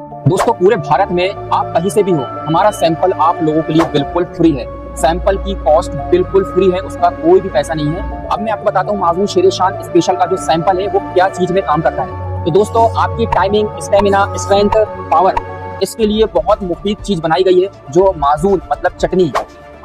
दोस्तों पूरे भारत में आप कहीं से भी हो, हमारा सैंपल आप लोगों के लिए बिल्कुल फ्री है। सैंपल की कॉस्ट बिल्कुल फ्री है, उसका कोई भी पैसा नहीं है। अब मैं आपको बताता हूँ माज़ून शेर-ए-शान स्पेशल का जो सैंपल है वो क्या चीज में काम करता है। तो दोस्तों आपकी टाइमिंग, स्टेमिना, स्ट्रेंथ, पावर, इसके लिए बहुत मुफीद चीज बनाई गई है। जो माज़ून मतलब चटनी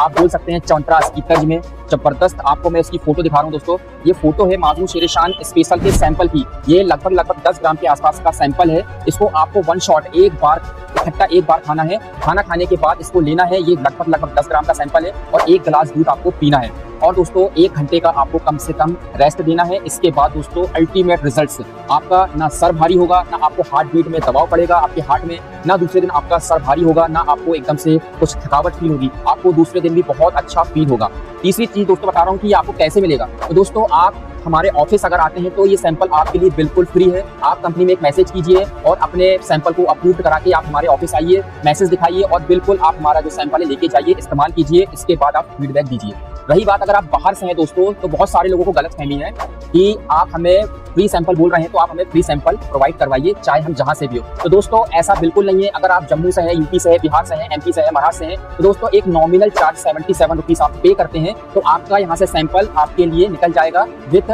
आप बोल सकते हैं च्यवनप्राश की तर्ज में, जबरदस्त। आपको मैं इसकी फोटो दिखा रहा हूँ दोस्तों। ये फोटो है माज़ून शेर-ए-शान स्पेशल के सैंपल की। ये लगभग 10 ग्राम के आसपास का सैंपल है। इसको आपको वन शॉट एक बार खाना है। खाना खाने के बाद इसको लेना है। ये लगभग 10 ग्राम का सैंपल है और 1 गिलास दूध आपको पीना है। और दोस्तों 1 घंटे का आपको कम से कम रेस्ट देना है। इसके बाद दोस्तों अल्टीमेट रिजल्ट्स, आपका ना सर भारी होगा, ना आपको हार्ट बीट में दबाव पड़ेगा आपके हार्ट में, ना दूसरे दिन आपका सर भारी होगा, ना आपको एकदम से कुछ थकावट फील होगी। आपको दूसरे दिन भी बहुत अच्छा फील होगा। तीसरी चीज दोस्तों बता रहा हूँ कि ये आपको कैसे मिलेगा। तो दोस्तों आप हमारे ऑफिस अगर आते हैं तो ये सैंपल आपके लिए बिल्कुल फ्री है। आप कंपनी में एक मैसेज कीजिए और अपने सैंपल को अप्रूव करा के आप हमारे ऑफिस आइए, मैसेज दिखाइए और बिल्कुल आप हमारा जो सैंपल है लेके जाइए, इस्तेमाल कीजिए। इसके बाद आप फीडबैक दीजिए। रही बात अगर आप बाहर से हैं दोस्तों, तो बहुत सारे लोगों को गलतफहमी है कि आप हमें फ्री सैंपल बोल रहे हैं तो आप हमें फ्री सैंपल प्रोवाइड करवाइए, चाहे हम जहां से भी हो। तो दोस्तों ऐसा बिल्कुल नहीं है। अगर आप जम्मू से हैं, यूपी से है, बिहार से हैं, एमपी से है, महाराष्ट्र से हैं, तो दोस्तों एक नॉमिनल चार्ज 77 रुपीज आप पे करते हैं तो आपका यहाँ से सैंपल आपके लिए निकल जाएगा विद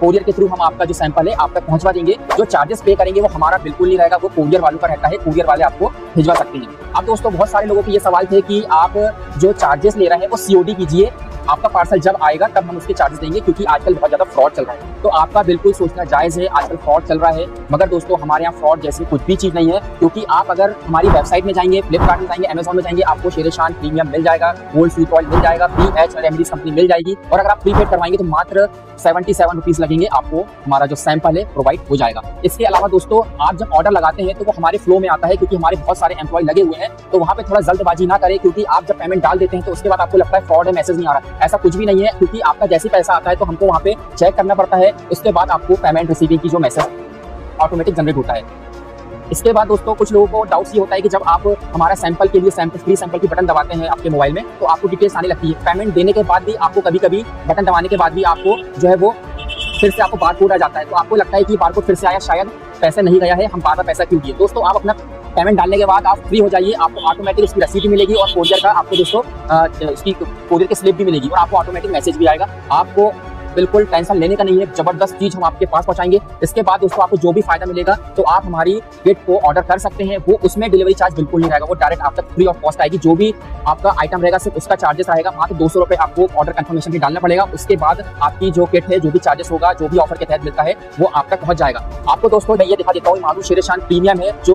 कोरियर के थ्रू हम आपका जो सैंपल है आप तक पहुंचवा देंगे। जो चार्जेस पे करेंगे वो हमारा बिल्कुल नहीं रहेगा, वो कोरियर वालों का रहता है। कोरियर वाले आपको भिजवा सकते हैं। अब दोस्तों बहुत सारे लोगों के ये सवाल थे कि आप जो चार्जेस ले रहे हैं वो सीओडी कीजिए, आपका पार्सल जब आएगा तब हम उसके चार्जेस देंगे, क्योंकि आजकल बहुत ज्यादा फ्रॉड चल रहा है। तो आपका बिल्कुल सोचना जायज है, आजकल फ्रॉड चल रहा है। मगर दोस्तों हमारे यहाँ फ्रॉड जैसी कुछ भी चीज नहीं है, क्योंकि आप अगर हमारी वेबसाइट में जाएंगे, फ्लिपकार्ट में जाएंगे, अमेजॉन में जाएंगे, आपको शेर-ए-शान प्रीमियम मिल जाएगा, गोल्ड स्वीट ऑयल मिल जाएगा, BH रेमेडीज कंपनी मिल जाएगी। और अगर आप प्रीपेड करवाएंगे तो मात्र 77 रुपीज लगेंगे, आपको हमारा जो सैंपल है प्रोवाइड हो जाएगा। इसके अलावा दोस्तों आप जब ऑर्डर लगाते हैं तो वो हमारे फ्लो में आता है, क्योंकि हमारे बहुत सारे एम्प्लॉय लगे हुए हैं। तो वहाँ पे थोड़ा जल्दबाजी ना करें, क्योंकि आप जब पेमेंट डाल देते हैं तो उसके बाद आपको लगता है फ्रॉड है, मैसेज नहीं आ रहा। ऐसा कुछ भी नहीं है, क्योंकि आपका जैसे पैसा आता है तो हमको वहाँ पे चेक करना पड़ता है। उसके बाद आपको पेमेंट रिसीविंग की जो मैसेज ऑटोमेटिक जनरेट होता है। इसके बाद दोस्तों कुछ लोगों को डाउट ये होता है कि जब आप हमारा सैंपल के लिए फ्री सैंपल की बटन दबाते हैं आपके मोबाइल में तो आपको डिटेल्स आने लगती है। पेमेंट देने के बाद भी आपको कभी बटन दबाने के बाद भी आपको जो है वो फिर से आपको बारकोड आ जाता है। तो आपको लगता है कि बारकोड फिर से आया, शायद पैसा नहीं गया है, हम बार पैसा क्यों दिए। दोस्तों आप अपना पेमेंट डालने के बाद आप फ्री हो जाइए, आपको ऑटोमेटिक उसकी रसीद भी मिलेगी और कोरियर का आपको दोस्तों उसकी कोरियर की स्लिप भी मिलेगी और आपको ऑटोमेटिक मैसेज भी आएगा। आपको बिल्कुल टेंशन लेने का नहीं है, जबरदस्त चीज हम आपके पास पहुंचाएंगे। इसके बाद दोस्तों आपको जो भी फायदा मिलेगा तो आप हमारी किट को ऑर्डर कर सकते हैं, वो उसमें डिलीवरी चार्ज बिल्कुल नहीं रहेगा, वो डायरेक्ट आप तक फ्री ऑफ कॉस्ट आएगी। जो भी आपका आइटम रहेगा सिर्फ उसका चार्जेस रहेगा, मात्र 200 रुपए आपको ऑर्डर कंफर्मेशन भी डालना पड़ेगा। उसके बाद आपकी जो किट है, जो भी चार्जेस होगा, जो भी ऑफर के तहत मिलता है वो आप तक पहुंच जाएगा। आपको दोस्तों मैं ये दिखा देता हूँ, माज़ून शेर-ए-शान प्रीमियम है जो